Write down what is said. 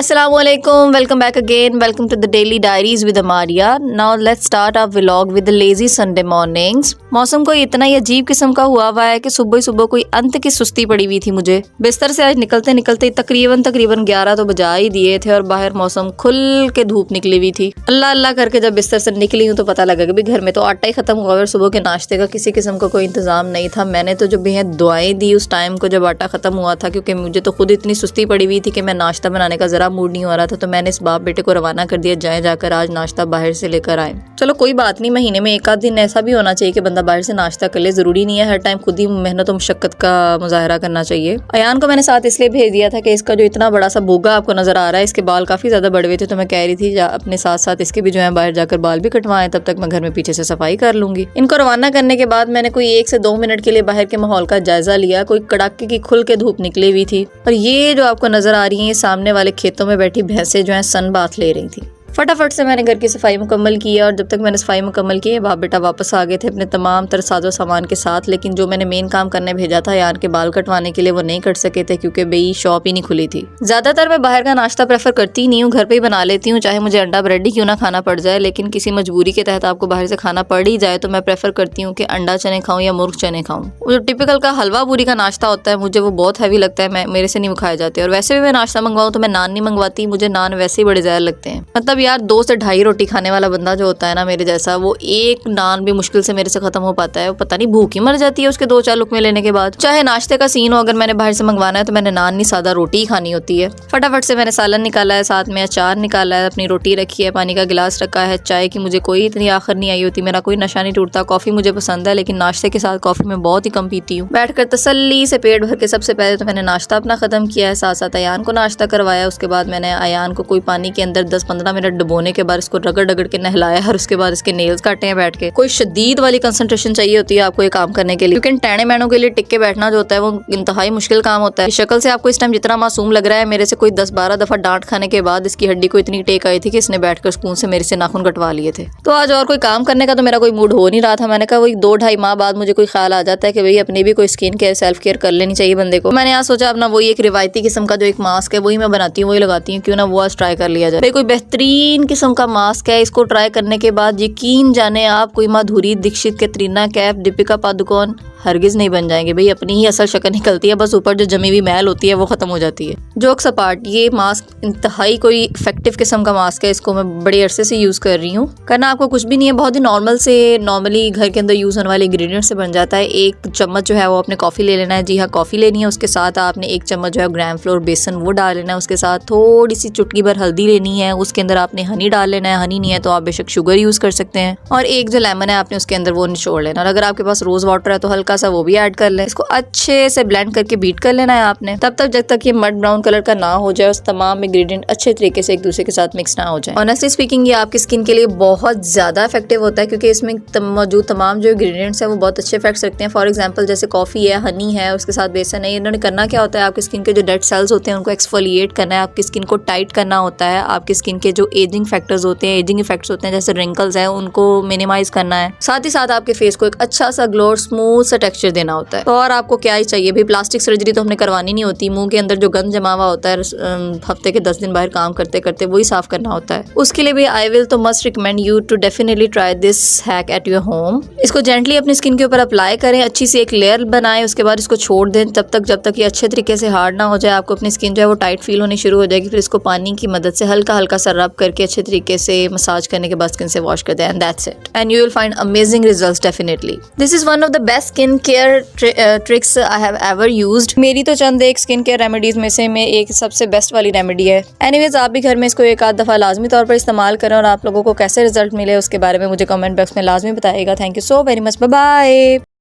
Assalamualaikum, welcome back again. Welcome to the Daily Diaries with Amaria. Now let's start our vlog with the lazy Sunday mornings. मौसम कोई इतना ही अजीब किस्म का हुआ है कि सुबह सुबह कोई अंत की सुस्ती पड़ी हुई थी मुझे। बिस्तर से आज निकलते निकलते तकरीबन 11 तो बजा ही दिए थे और बाहर मौसम खुल के धूप निकली हुई थी। अल्लाह अल्लाह करके जब बिस्तर से निकली हूँ तो पता लगा कि घर में तो आटा ही खत्म हुआ और सुबह के नाश्ते का किसी किस्म का कोई इंतजाम नहीं था। मैंने तो जो बेहद दुआएं दी उस टाइम को जब आटा खत्म हुआ था, क्योंकि मुझे तो खुद इतनी सुस्ती पड़ी हुई थी कि मैं नाश्ता बनाने का जरा मूड नहीं हो रहा था। तो मैंने इस बाप बेटे को रवाना कर दिया, जाए जाकर आज नाश्ता बाहर से लेकर आए। चलो कोई बात नहीं, महीने में एक आध दिन ऐसा भी होना चाहिए कि बंदा बाहर से नाश्ता कर ले। जरूरी नहीं है हर टाइम खुद ही मेहनत और मुशक्कत का मुजाहरा करना चाहिए। अयान को मैंने साथ इसलिए भेज दिया था कि इसका जो इतना बड़ा सा बोगा आपको नजर आ रहा है, इसके बाल काफी ज्यादा बड़े हुए थे, तो मैं कह रही थी अपने साथ साथ इसके भी जो है बाहर जाकर बाल भी कटवाएं, तब तक मैं घर में पीछे से सफाई कर लूंगी। इनको रवाना करने के बाद मैंने कोई 1 से 2 मिनट के लिए बाहर के माहौल का जायजा लिया। कोई कड़ाके की खुल के धूप निकली हुई थी और ये जो आपको नजर आ रही है, ये सामने वाले खेतों में बैठी भैंसें जो है सन बाथ ले रही थी। फटाफट से मैंने घर की सफाई मुकम्मल की और जब तक मैंने सफाई मुकम्मल की, बाप बेटा वापस आ गए थे अपने तमाम तर साजो सामान के साथ। लेकिन जो मैंने मेन काम करने भेजा था यार के बाल कटवाने के लिए, वो नहीं कर सके थे क्योंकि भाई शॉप ही नहीं खुली थी। ज्यादातर मैं बाहर का नाश्ता प्रेफर करती नहीं हूँ, घर पे ही बना लेती हूँ, चाहे मुझे अंडा ब्रेड ही क्यों ना खाना पड़ जाए। लेकिन किसी मजबूरी के तहत आपको बाहर से खाना पड़ ही जाए तो मैं प्रेफर करती हूँ कि अंडा चने खाऊं या मुर्ग चने खाऊं। वो जो टिपिकल का हलवा पूरी का नाश्ता होता है, मुझे वो बहुत हैवी लगता है, मेरे से नहीं खाए जाते। और वैसे भी मैं नाश्ता मंगवाऊँ तो मैं नान नहीं मंगवाती, मुझे नान वैसे ही बड़े ज़्यादा लगते हैं। मतलब यार 2 से 2.5 रोटी खाने वाला बंदा जो होता है ना मेरे जैसा, वो एक नान भी मुश्किल से मेरे से खत्म हो पाता है। वो पता नहीं भूख ही मर जाती है उसके 2-4 लुकमे लेने के बाद। चाहे नाश्ते का सीन हो, अगर मैंने बाहर से मंगवाना है तो मैंने नान नहीं सादा रोटी ही खानी होती है। फटाफट से मैंने सालन निकाला है, साथ में अचार निकाला है, अपनी रोटी रखी है, पानी का गिलास रखा है। चाय की मुझे कोई इतनी आखिर नहीं आई होती, मेरा कोई नशा नहीं टूटता। कॉफी मुझे पसंद है लेकिन नाश्ते के साथ कॉफी मैं बहुत ही कम पीती हूँ। बैठकर तसल्ली से पेट भर के सबसे पहले तो मैंने नाश्ता अपना खत्म किया है, साथ साथ अयान को नाश्ता करवाया। उसके बाद मैंने अयान को कोई पानी के अंदर 10-15 मिनट डुबोने के बाद इसको रगड़ रगड़ के नहलाया और उसके बाद इसके नेल्स काटे हैं बैठ के। कोई शदीद वाली कंसंट्रेशन चाहिए होती है आपको ये काम करने के लिए, क्योंकि टैने मैनों के लिए टिक के बैठना जो होता है वो इंतहाई मुश्किल काम होता है। शक्ल से आपको इस टाइम जितना मासूम लग रहा है, मेरे से कोई 10-12 दफा डांट खाने के बाद इसकी हड्डी को इतनी टेक आई थी कि इसने बैठकर सुकून से मेरे से नाखून कटवा लिए थे। तो आज और कोई काम करने का तो मेरा कोई मूड हो नहीं रहा था। मैंने कहा वही 2-2.5 माह बाद मुझे कोई ख्याल आ जाता है कि भाई अपनी भी कोई स्किन केयर सेल्फ केयर कर लेनी चाहिए बंदे को। मैंने आज सोचा अपना वही एक रिवायती किस्म का जो एक मास्क है वही मैं बनाती हूँ, वही लगाती हूँ, क्यों ना वो आज ट्राई कर लिया जाए। कोई बेहतरीन किस्म का मास्क है, इसको ट्राई करने के बाद यकीन जाने आप कोई माधुरी दीक्षित, कैटरीना कैफ, दीपिका पादुकोण हरगिज नहीं बन जाएंगे। भाई अपनी ही असल शक्ल निकलती है, बस ऊपर जो जमी हुई मैल होती है वो खत्म हो जाती है। जोक्स अपार्ट, ये मास्क इंतहाई कोई इफेक्टिव किस्म का मास्क है, इसको मैं बड़े अरसे से यूज कर रही हूँ। करना आपको कुछ भी नहीं है, बहुत ही नॉर्मली घर के अंदर यूज होने वाले इंग्रेडिएंट से बन जाता है। 1 चम्मच जो है वो आपने कॉफी ले लेना है, जी हाँ कॉफी लेनी है। उसके साथ आपने 1 चम्मच जो है ग्राम फ्लोर बेसन वो डाल लेना है। उसके साथ थोड़ी सी चुटकी भर हल्दी लेनी है। उसके अंदर आपने हनी डाल लेना है, हनी नहीं है तो आप बेशक शुगर यूज कर सकते हैं। और 1 जो लेमन है आपने उसके अंदर वो निचोड़ लेना। और अगर आपके पास रोज वाटर है तो हल्का सा वो भी ऐड कर लें। इसको अच्छे से ब्लेंड करके बीट कर लेना है आपने, तब तक जब तक ये मड ब्राउन कलर का ना हो जाए, उस तमाम इंग्रेडिएंट अच्छे तरीके से एक दूसरे के साथ मिक्स ना हो जाए। ऑनेस्टली स्पीकिंग ये आपकी स्किन के लिए बहुत ज्यादा इफेक्टिव होता है, क्योंकि इसमें मौजूद तमाम जो इंग्रेडिएंट्स हैं वो बहुत अच्छे इफेक्ट्स रखते हैं। फॉर एग्जांपल जैसे कॉफी है, हनी है, उसके साथ बेसन है। इन्होंने करना क्या होता है, आपकी स्किन के जो डेड सेल्स होते हैं उनको एक्सफोलिएट करना है, आपकी स्किन को टाइट करना होता है, आपकी स्किन के जो एजिंग फैक्टर्स होते हैं, एजिंग इफेक्ट्स होते हैं जैसे रिंकल्स हैं, उनको मिनिमाइज करना है। साथ ही साथ आपके फेस को एक अच्छा सा ग्लो और स्मूथ सा टेक्सचर देना होता है। तो और आपको क्या ही चाहिए भाई, प्लास्टिक सर्जरी तो हमने करवानी नहीं होती। मुंह के अंदर जो गंद जमा हुआ होता है हफ्ते के 10 दिन बाहर काम करते करते वही साफ करना होता है। उसके लिए भी I will to must recommend you to definitely try this hack at your home. इसको जेंटली अपनी स्किन के ऊपर अप्लाई करें, अच्छी सी एक लेयर बनाएं, उसके बाद इसको छोड़ दें जब तक ये अच्छे तरीके से हार्ड ना हो जाए। आपको अपनी स्किन जो है वो टाइट फील होनी शुरू हो जाएगी। फिर इसको पानी की मदद से हल्का हल्का सा रब करके अच्छे तरीके से मसाज करने के बाद स्किन से वॉश कर दें, and that's it, and you will find amazing results definitely. This is one of the best skin care tricks I have ever used. मेरी तो चंद एक स्किन केयर रेमेडीज में से में एक सबसे बेस्ट वाली रेमेडी है। एनीवेज आप भी घर में इसको एक आध दफा लाजमी तौर पर इस्तेमाल करें और आप लोगों को कैसे रिजल्ट मिले उसके बारे में मुझे कमेंट बॉक्स में लाजमी बताइएगा। Thank you so very much, bye bye.